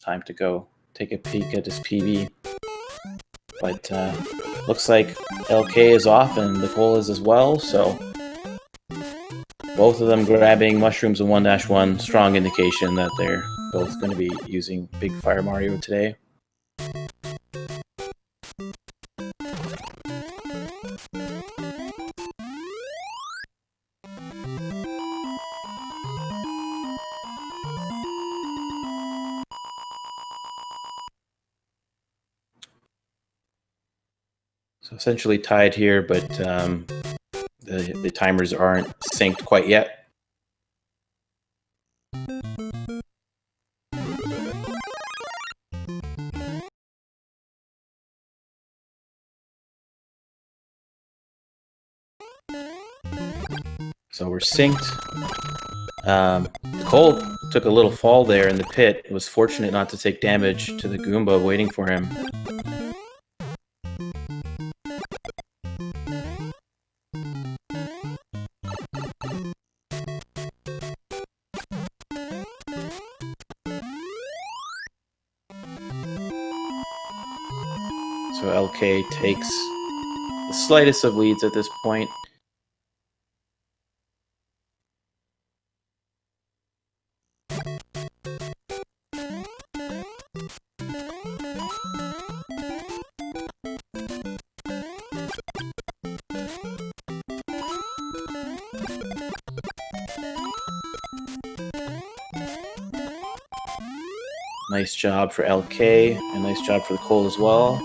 time to go take a peek at his PB. But looks like LK is off and Nicole is as well, so both of them grabbing mushrooms in 1-1, strong indication that they're both going to be using Big Fire Mario today. So essentially tied here, but the timers aren't synced quite yet. So we're synced. Cole took a little fall there in the pit. It was fortunate not to take damage to the Goomba waiting for him. So LK takes the slightest of leads at this point. Nice job for LK, and nice job for the Cole as well.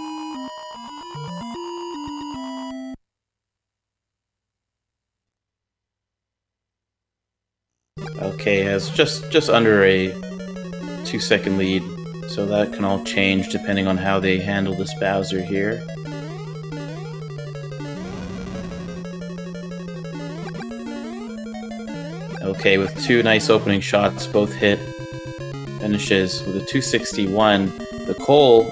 LK has just under a 2-second lead, so that can all change depending on how they handle this Bowser here. LK with two nice opening shots, both hit. Finishes with a 261. The Cole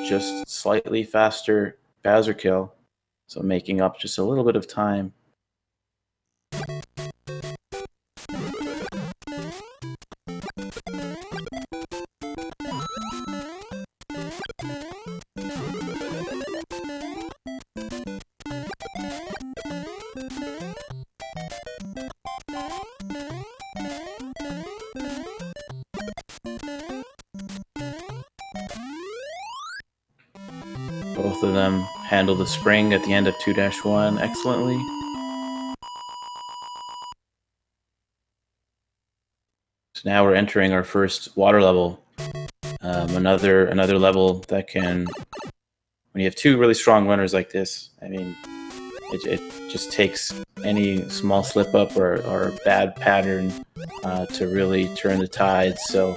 just slightly faster Bowser kill, so making up just a little bit of time. Both of them handle the spring at the end of 2-1 excellently. So now we're entering our first water level. Another level that can, when you have two really strong runners like this, I mean, it just takes any small slip up or bad pattern to really turn the tide. So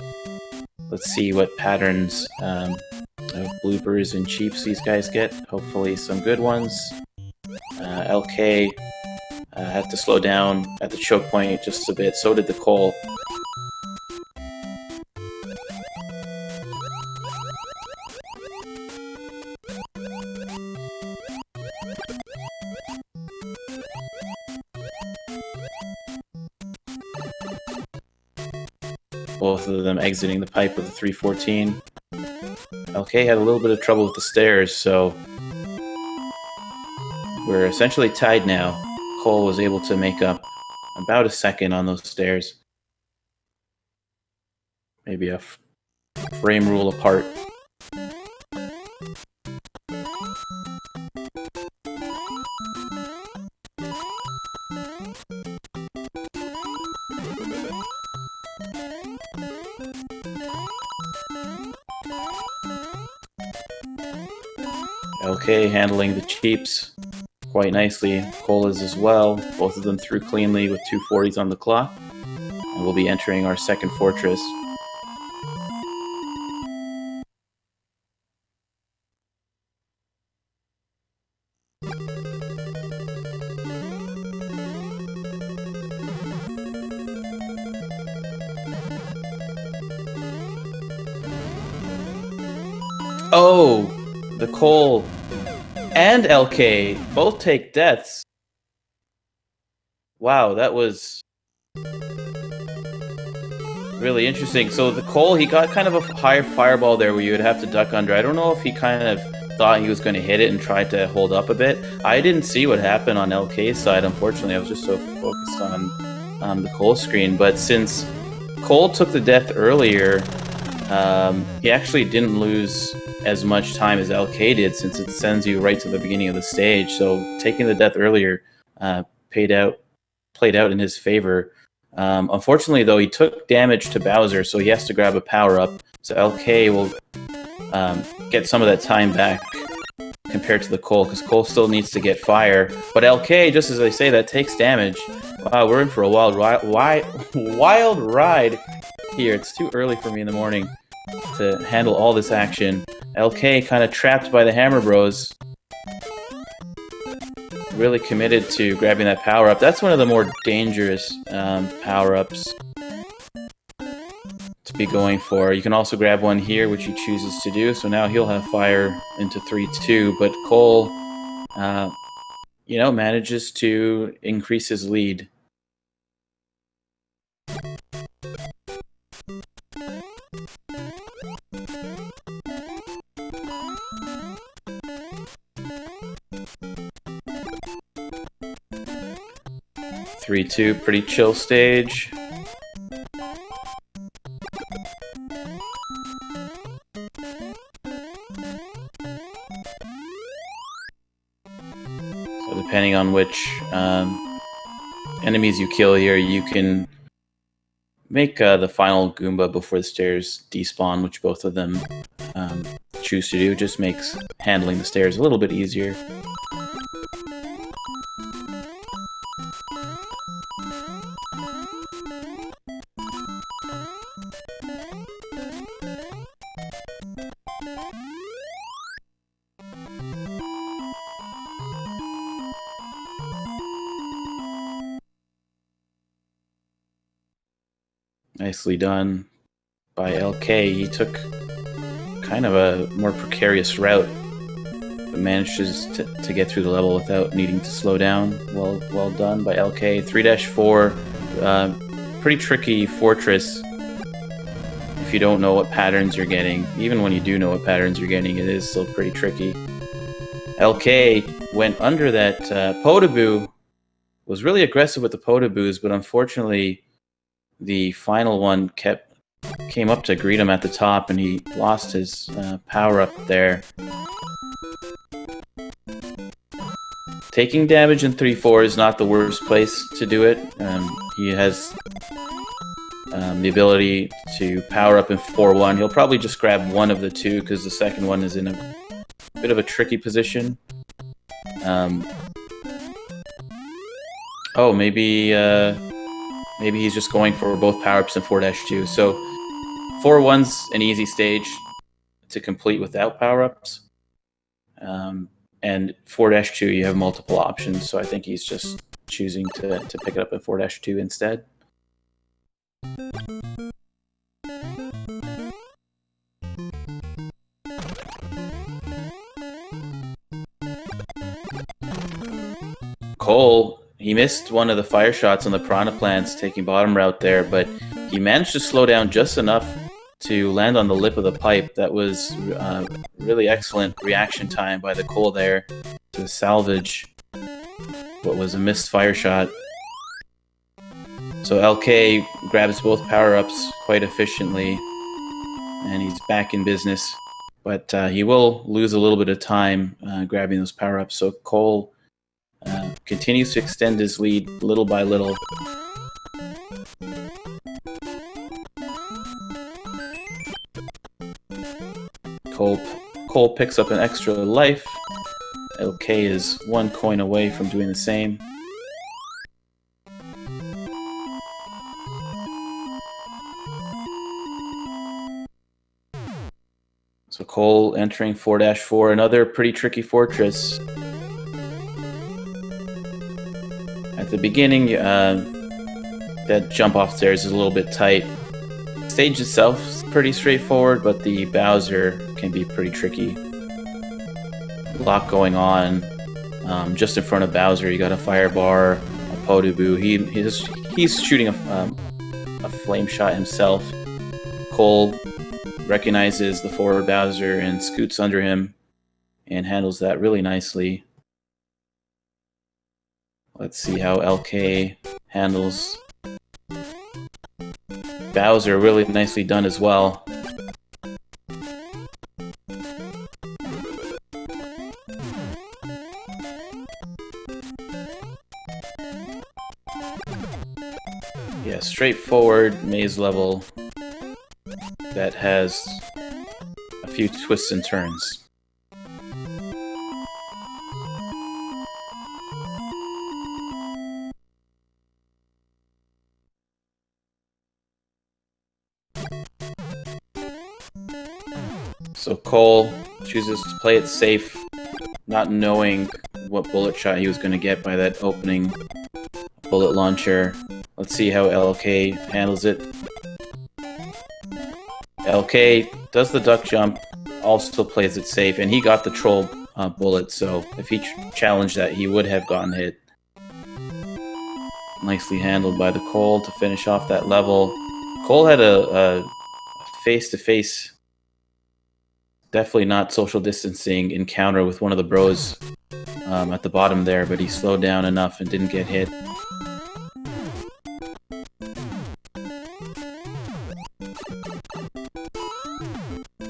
let's see what patterns bloopers and cheeps these guys get. Hopefully some good ones. LK had to slow down at the choke point just a bit. So did the Cole. Both of them exiting the pipe with a 314. LK had a little bit of trouble with the stairs, so we're essentially tied now. Cole was able to make up about a second on those stairs. Maybe a frame rule apart. LK handling the cheeps quite nicely. Cole is as well. Both of them through cleanly with 240s on the clock. And we'll be entering our second fortress. Oh, the Cole and LK both take deaths. Wow, that was really interesting. So the Cole, he got kind of a higher fireball there where you would have to duck under. I don't know if he kind of thought he was going to hit it and tried to hold up a bit. I didn't see what happened on LK's side, unfortunately. I was just so focused on the Cole screen. But since Cole took the death earlier, he actually didn't lose as much time as LK did, since it sends you right to the beginning of the stage. So taking the death earlier played out in his favor. Unfortunately, though, he took damage to Bowser, so he has to grab a power-up. So LK will get some of that time back compared to the Cole, because Cole still needs to get fire. But LK, just as I say, that takes damage. Wow, we're in for a wild ride here. It's too early for me in the morning to handle all this action. LK kind of trapped by the Hammer Bros. Really committed to grabbing that power-up. That's one of the more dangerous power-ups to be going for. You can also grab one here, which he chooses to do. So now he'll have fire into 3-2. But Cole, manages to increase his lead. Three, 2, pretty chill stage. So depending on which enemies you kill here, you can make the final Goomba before the stairs despawn, which both of them choose to do. It just makes handling the stairs a little bit easier. Nicely done by LK. He took kind of a more precarious route, but manages to get through the level without needing to slow down. Well done by LK. 3-4, pretty tricky fortress if you don't know what patterns you're getting. Even when you do know what patterns you're getting, it is still pretty tricky. LK went under that Podoboo, was really aggressive with the Podoboos, but unfortunately the final one came up to greet him at the top, and he lost his power-up there. Taking damage in 3-4 is not the worst place to do it. He has the ability to power up in 4-1. He'll probably just grab one of the two, because the second one is in a bit of a tricky position. Maybe he's just going for both power-ups in 4-2. So 4-1's an easy stage to complete without power-ups. And 4-2, you have multiple options. So I think he's just choosing to pick it up in 4-2 instead. Cole, he missed one of the fire shots on the Piranha Plants, taking bottom route there, but he managed to slow down just enough to land on the lip of the pipe. That was really excellent reaction time by the Cole there to salvage what was a missed fire shot. So LK grabs both power-ups quite efficiently, and he's back in business. But he will lose a little bit of time grabbing those power-ups. So Cole continues to extend his lead little by little. Cole picks up an extra life. LK is 1 coin away from doing the same. So Cole entering 4-4, another pretty tricky fortress. At the beginning, that jump off stairs is a little bit tight. The stage itself is pretty straightforward, but the Bowser can be pretty tricky. A lot going on. Just in front of Bowser, you got a fire bar, a Podoboo. He's shooting a a flame shot himself. Cole recognizes the forward Bowser and scoots under him and handles that really nicely. Let's see how LK handles Bowser. Really nicely done as well. Yeah, straightforward maze level that has a few twists and turns. So Cole chooses to play it safe, not knowing what bullet shot he was going to get by that opening bullet launcher. Let's see how LK handles it. LK does the duck jump, also plays it safe, and he got the troll bullet, so if he challenged that, he would have gotten hit. Nicely handled by the Cole to finish off that level. Cole had a face-to-face, definitely not social distancing encounter with one of the bros at the bottom there, but he slowed down enough and didn't get hit.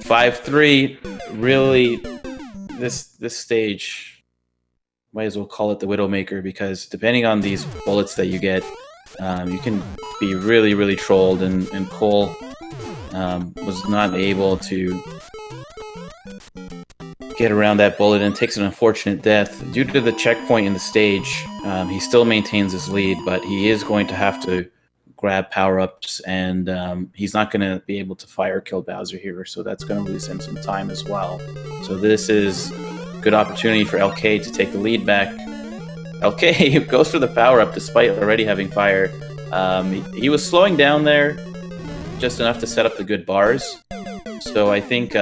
(5-3), really, this stage, might as well call it the Widowmaker, because depending on these bullets that you get, you can be really, really trolled, and Cole was not able to get around that bullet and takes an unfortunate death. Due to the checkpoint in the stage, he still maintains his lead, but he is going to have to grab power-ups, and he's not going to be able to fire kill Bowser here, so that's going to lose him some time as well. So this is a good opportunity for LK to take the lead back. LK goes for the power-up despite already having fire. He was slowing down there just enough to set up the good bars, so I think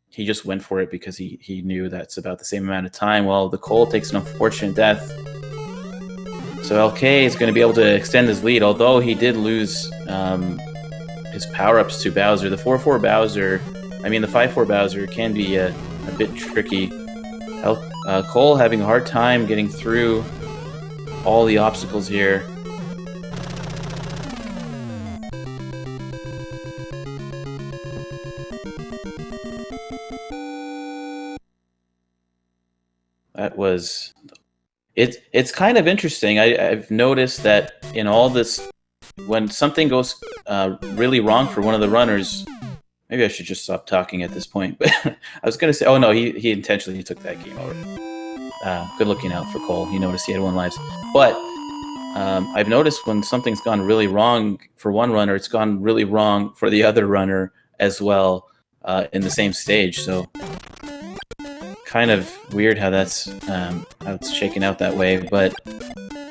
he just went for it because he knew that's about the same amount of time. Well, the Cole takes an unfortunate death. So LK is going to be able to extend his lead, although he did lose his power-ups to Bowser. The 4-4 Bowser, I mean the 5-4 Bowser can be a bit tricky. Cole having a hard time getting through all the obstacles here. That was... It's kind of interesting. I've noticed that in all this, when something goes really wrong for one of the runners, maybe I should just stop talking at this point. But I was going to say, oh no, he intentionally took that game over. Good looking out for Cole. He noticed he had 1 life. But I've noticed when something's gone really wrong for one runner, it's gone really wrong for the other runner as well in the same stage. So kind of weird how that's shaken out that way, but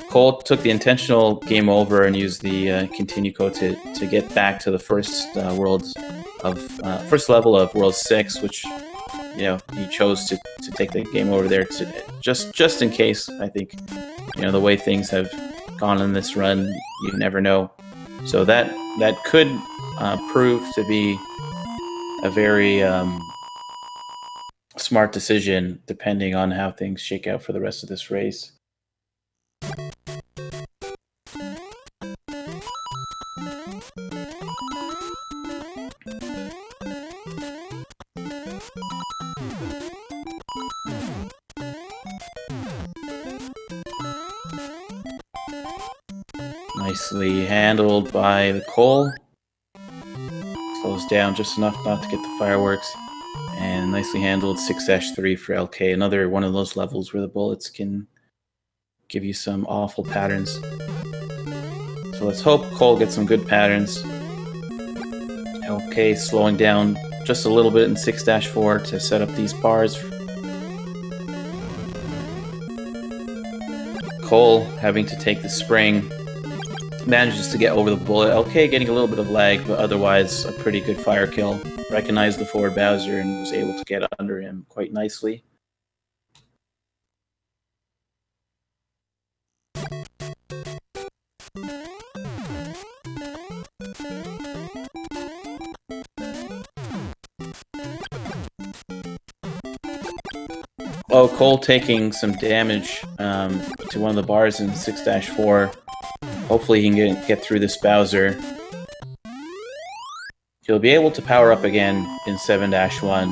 Cole took the intentional game over and used the continue code to get back to the first first level of World 6, which he chose to take the game over there to just in case. I think the way things have gone in this run, you never know. So that could prove to be a very smart decision, depending on how things shake out for the rest of this race. Nicely handled by the Cole. Slows down just enough not to get the fireworks. And nicely handled 6-3 for LK. Another one of those levels where the bullets can give you some awful patterns. So let's hope Cole gets some good patterns. LK slowing down just a little bit in 6-4 to set up these bars. Cole having to take the spring. Manages to get over the bullet. LK getting a little bit of lag, but otherwise a pretty good fire kill. Recognized the forward Bowser and was able to get under him quite nicely. Oh, Cole taking some damage to one of the bars in 6-4. Hopefully he can get through this Bowser. He'll be able to power up again in 7-1,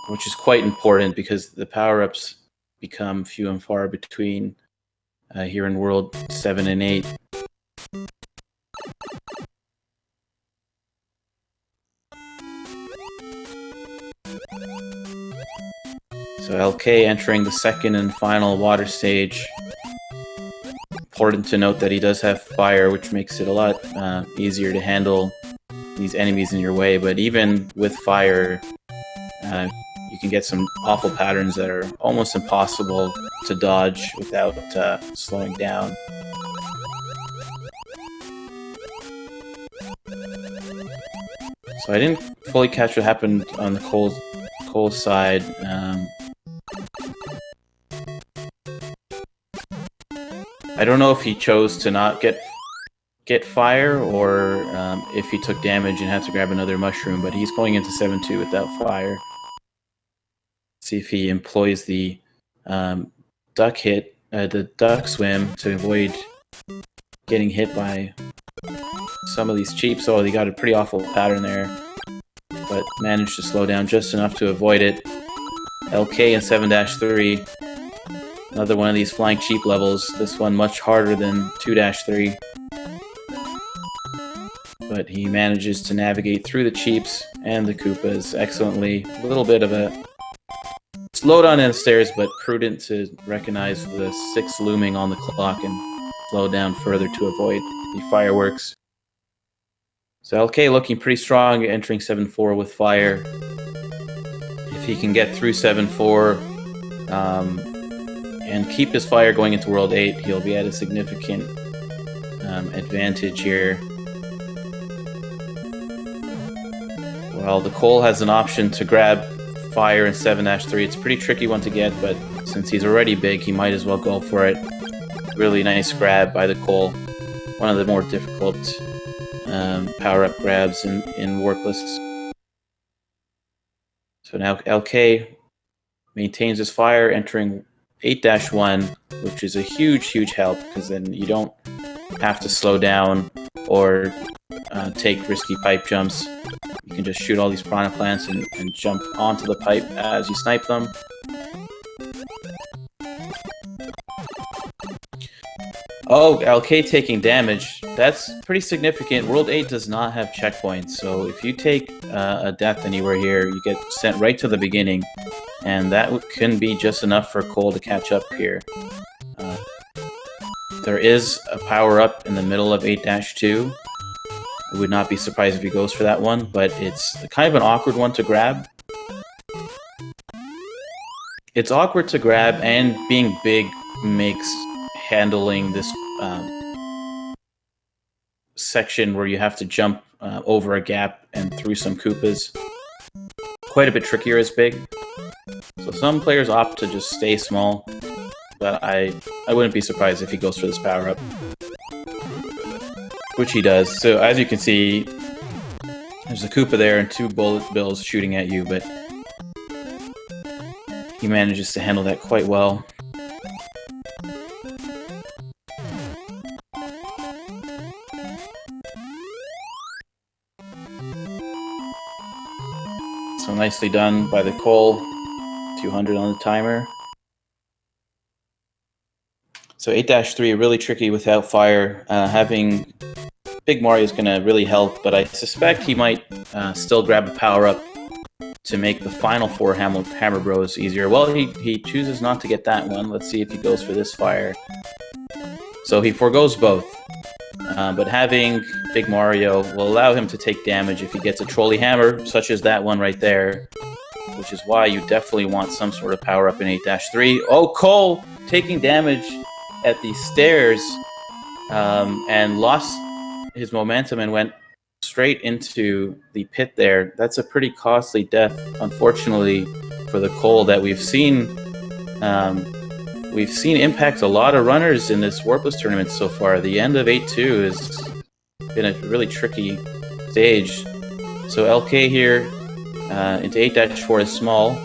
which is quite important because the power-ups become few and far between here in World 7 and 8. So LK entering the second and final water stage. Important to note that he does have fire, which makes it a lot easier to handle these enemies in your way, but even with fire, you can get some awful patterns that are almost impossible to dodge without slowing down. So I didn't fully catch what happened on the Cole side. I don't know if he chose to not get fire or if he took damage and had to grab another mushroom, but he's going into 7-2 without fire. See if he employs the duck hit, the duck swim to avoid getting hit by some of these cheeps. Oh, he got a pretty awful pattern there, but managed to slow down just enough to avoid it. LK in 7-3. Another one of these flying cheap levels. This one much harder than 2-3. But he manages to navigate through the cheeps and the Koopas excellently. A little bit of a slow down in the stairs, but prudent to recognize the 6 looming on the clock and slow down further to avoid the fireworks. So LK looking pretty strong, entering 7-4 with fire. If he can get through 7-4, and keep his fire going into World 8, he'll be at a significant advantage here. Well, the Cole has an option to grab fire in 7-3. It's a pretty tricky one to get, but since he's already big, he might as well go for it. Really nice grab by the Cole. One of the more difficult power-up grabs in Warpless. So now LK maintains his fire, entering 8-1, which is a huge help, because then you don't have to slow down or take risky pipe jumps. You can just shoot all these piranha plants and jump onto the pipe as you snipe them. Oh, LK taking damage. That's pretty significant. World 8 does not have checkpoints, so if you take a death anywhere here, you get sent right to the beginning. And that can be just enough for Cole to catch up here. There is a power-up in the middle of 8-2. I would not be surprised if he goes for that one, but it's kind of an awkward one to grab. It's awkward to grab, and being big makes handling this section where you have to jump over a gap and through some Koopas quite a bit trickier as big. So some players opt to just stay small, but I wouldn't be surprised if he goes for this power-up, which he does. So as you can see, there's a Koopa there and 2 bullet bills shooting at you, but he manages to handle that quite well. So nicely done by the Cole. 200 on the timer. So 8-3, really tricky without fire. Having Big Mario is going to really help, but I suspect he might still grab a power-up to make the final 4 Hammer Bros easier. Well, he chooses not to get that one. Let's see if he goes for this fire. So he forgoes both. But having Big Mario will allow him to take damage if he gets a trolley hammer, such as that one right there. Which is why you definitely want some sort of power-up in 8-3. Oh, Cole taking damage at the stairs and lost his momentum and went straight into the pit there. That's a pretty costly death, unfortunately, for the Cole that we've seen. We've seen impact a lot of runners in this Warpless tournament so far. The end of 8-2 has been a really tricky stage. So LK here into 8-4 is small.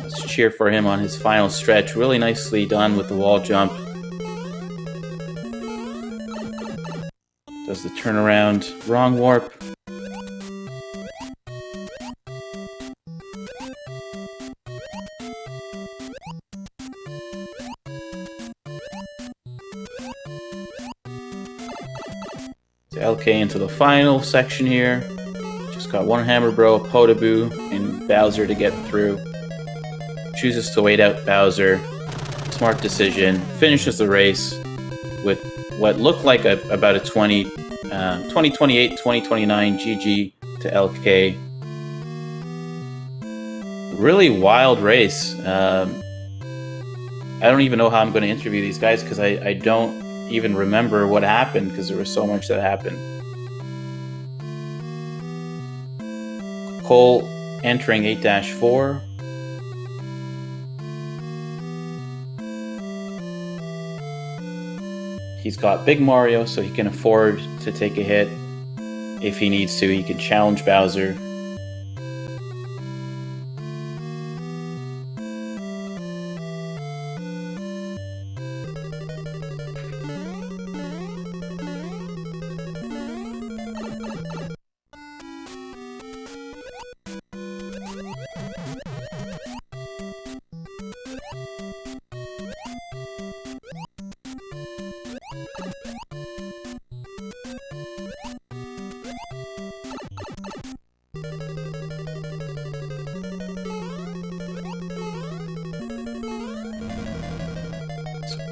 Let's cheer for him on his final stretch. Really nicely done with the wall jump. Does the turnaround. Wrong warp. To LK into the final section here. Just got one Hammer Bro, a Potaboo, and Bowser to get through. Chooses to wait out Bowser. Smart decision. Finishes the race with what looked like about a 2028, 2029 GG to LK. Really wild race. I don't even know how I'm going to interview these guys because I don't even remember what happened because there was so much that happened. Cole entering 8-4. He's got Big Mario, so he can afford to take a hit. If he needs to, he can challenge Bowser.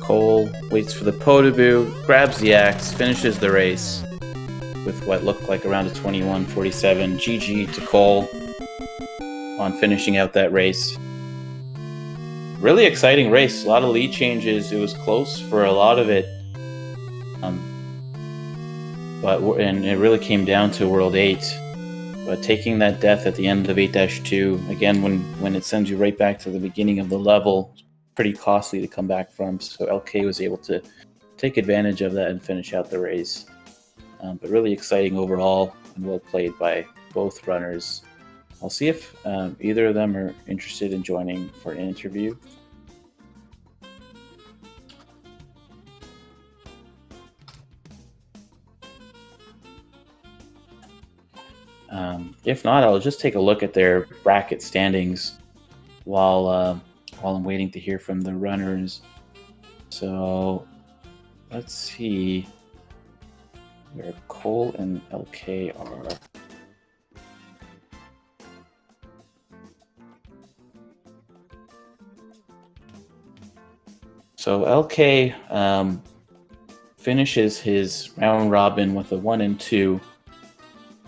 Cole waits for the Potaboo, grabs the axe, finishes the race with what looked like around a 21:47. GG to Cole on finishing out that race. Really exciting race. A lot of lead changes. It was close for a lot of it. And it really came down to World 8. But taking that death at the end of 8-2, again, when it sends you right back to the beginning of the level, pretty costly to come back from. So LK was able to take advantage of that and finish out the race. But really exciting overall and well played by both runners. I'll see if either of them are interested in joining for an interview. If not, I'll just take a look at their bracket standings while I'm waiting to hear from the runners. So let's see where Cole and LK are. So LK finishes his round robin with a 1-2.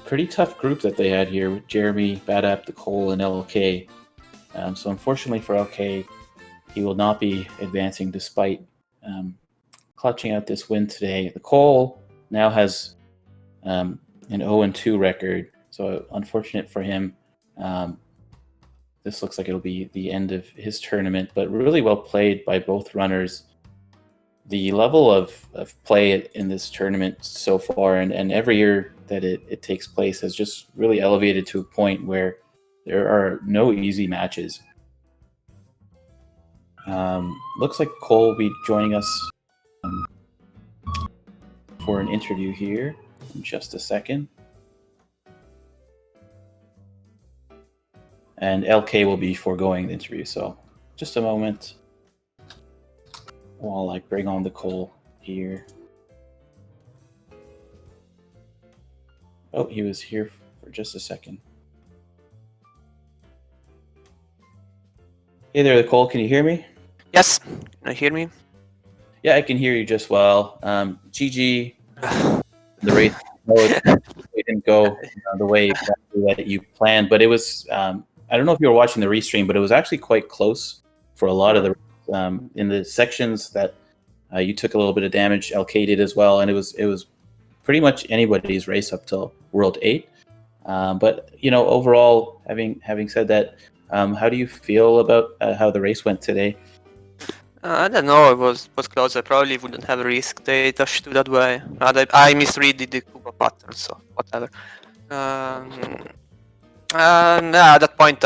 Pretty tough group that they had here with Jeremy, Badap, the Cole, and LK. So unfortunately for LK, he will not be advancing despite clutching out this win today. The Cole now has an 0-2 record, so unfortunate for him. This looks like it'll be the end of his tournament, but really well played by both runners. The level of play in this tournament so far, and every year that it takes place, has just really elevated to a point where there are no easy matches. Looks like Cole will be joining us for an interview here in just a second. And LK will be foregoing the interview, so just a moment while I bring on the Cole here. Oh, he was here for just a second. Hey there, Cole, can you hear me? Yes, can you hear me? Yeah, I can hear you just well. GG, the race it didn't go the way that you planned, but it was, I don't know if you were watching the restream, but it was actually quite close for a lot of the, in the sections that you took a little bit of damage, LK did as well, and it was pretty much anybody's race up till World 8. But, you know, overall, having said that, how do you feel about how the race went today? I don't know, it was close. I probably wouldn't have risked the dash to that way. I misread the Kuba pattern, so whatever. At that point,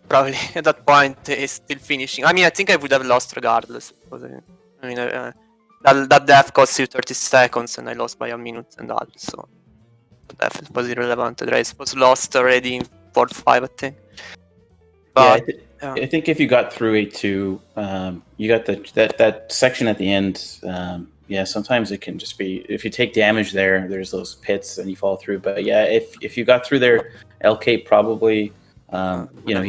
probably at that point is still finishing. I mean, I think I would have lost regardless. Because, that death cost you 30 seconds, and I lost by a minute and a half. So the death was irrelevant. The race was lost already in 4-5, I think. But, I think if you got through A2, you got that section at the end. Sometimes it can just be, if you take damage there, there's those pits and you fall through. But yeah, if you got through there, LK probably, he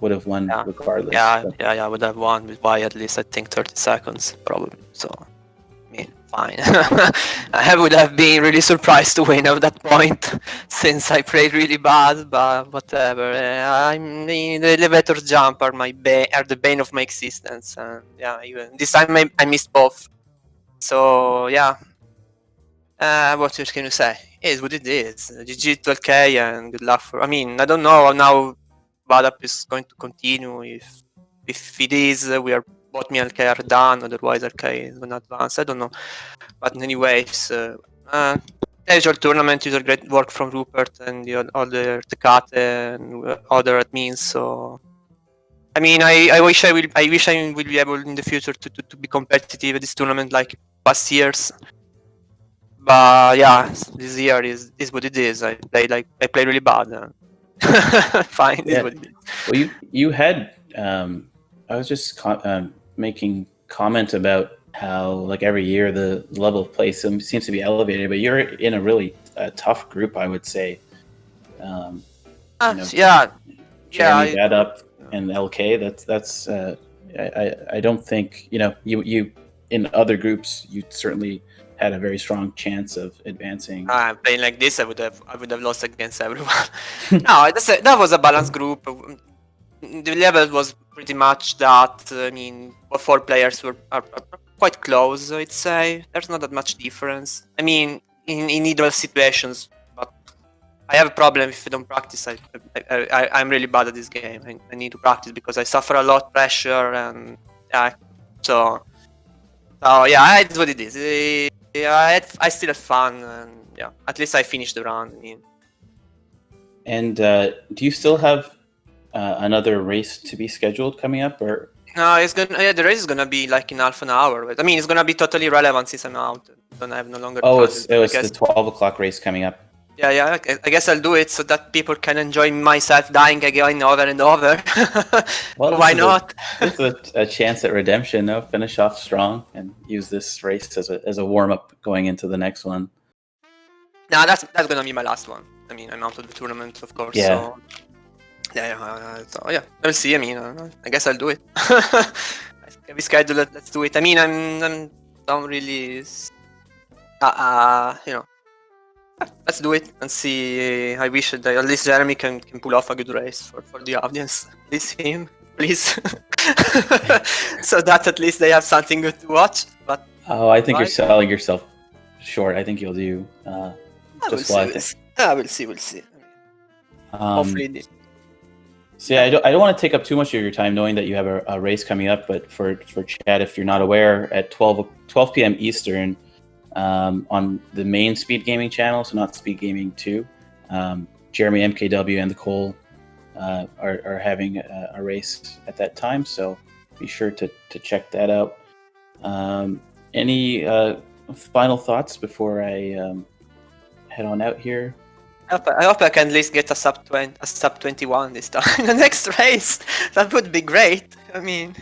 would have won regardless. Yeah, would have won by at least, I think, 30 seconds probably. So, I mean, fine. I would have been really surprised to win at that point, since I played really bad. But whatever. The elevator jump are the bane of my existence, and yeah, even this time I missed both. So yeah. What else can you say? It is what it is. GG to LK and good luck for. I mean, I don't know now. Bad Up is going to continue. If it is, we are both me and LK are done. Otherwise, LK is gonna advance. I don't know. But anyways, casual tournament is a great work from Rupert and the other Tecate and other admins. So, I mean, I wish I will be able in the future to be competitive at this tournament like past years. But yeah, this year is what it is. I play really bad. Fine, is what it is. Well, you had I was just making comment about how like every year the level of play seems to be elevated, but you're in a really tough group, I would say. Jeremy, Bad Up, and LK. That's I don't think you in other groups you certainly had a very strong chance of advancing. Playing like this, I would have lost against everyone. No, that was a balanced group. The level was pretty much that. I mean, 4 players are quite close, I'd say. There's not that much difference. I mean, in either situations, but I have a problem if I don't practice. I'm really bad at this game. I need to practice because I suffer a lot pressure and so yeah, it's what it is. I still had fun, and yeah, at least I finished the round. I mean. And do you still have another race to be scheduled coming up, or? No, the race is gonna be like in half an hour. But, I mean, it's gonna be totally irrelevant since I'm out. I have no longer. Oh, it's the 12 o'clock race coming up. Yeah. I guess I'll do it so that people can enjoy myself dying again over and over. Well, why not? This is a chance at redemption. No, finish off strong and use this race as a warm up going into the next one. No, that's gonna be my last one. I mean, I'm out of the tournament, of course. Yeah. So, we'll see. I mean, I guess I'll do it. We schedule it. Let's do it. I mean, I'm don't really. Let's do it and see. I wish that at least Jeremy can pull off a good race for the audience. Please him, please. So that at least they have something good to watch. But I think you're selling yourself short. I think you'll do just well. We'll see. Hopefully. So yeah, I don't want to take up too much of your time knowing that you have a race coming up. But for chat, if you're not aware, at 12 p.m. Eastern. On the main SpeedGaming channel, so not SpeedGaming 2. Jeremy, MKW, and the Cole are having a race at that time, so be sure to check that out. Any final thoughts before I head on out here? I hope I can at least get a sub 21 this time in the next race. That would be great. I mean,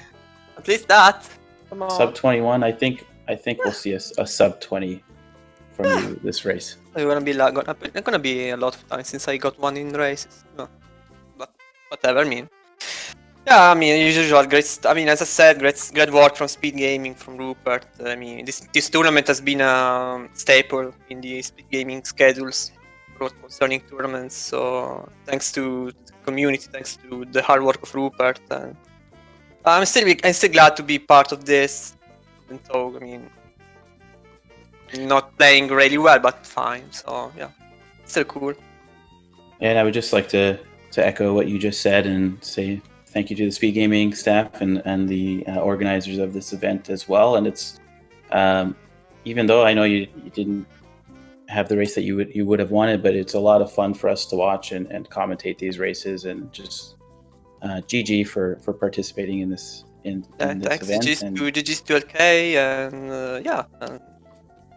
at least that. Come on. Sub 21, I think we'll see a sub 20 from you this race. It's gonna be a lot of time since I got one in races. No. But whatever, I mean. Yeah, I mean, usual great. I mean, as I said, great work from SpeedGaming, from Rupert. I mean, this tournament has been a staple in the SpeedGaming schedules concerning tournaments. So thanks to the community, thanks to the hard work of Rupert, and I'm still glad to be part of this. So, I mean, not playing really well, but fine. So yeah, still cool. And I would just like to echo what you just said and say thank you to the SpeedGaming staff and the organizers of this event as well. And it's even though I know you didn't have the race that you would have wanted, but it's a lot of fun for us to watch and commentate these races, and just GG for participating in this Thanks, event. And GG's to LK, and yeah.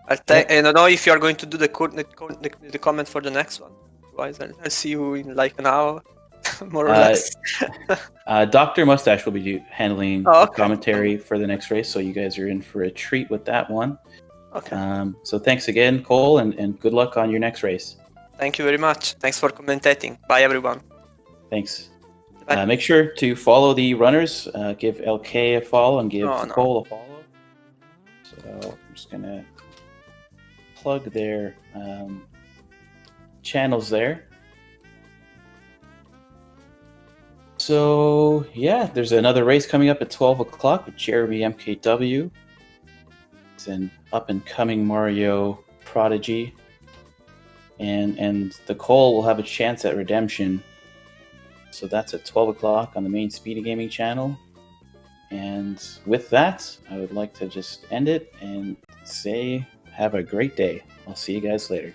I don't know if you are going to do the comment for the next one. Otherwise, I'll see you in like an hour, more or less. Dr. Mustache will be handling the commentary for the next race, so you guys are in for a treat with that one. Okay. So thanks again, Cole, and good luck on your next race. Thank you very much. Thanks for commentating. Bye, everyone. Thanks. Bye. Make sure to follow the runners. Give LK a follow and give Cole a follow. So I'm just gonna plug their channels there. So yeah, there's another race coming up at 12 o'clock with Jeremy MKW. He's an up-and-coming Mario prodigy, and the Cole will have a chance at redemption. So that's at 12 o'clock on the main SpeedGaming channel. And with that, I would like to just end it and say have a great day. I'll see you guys later.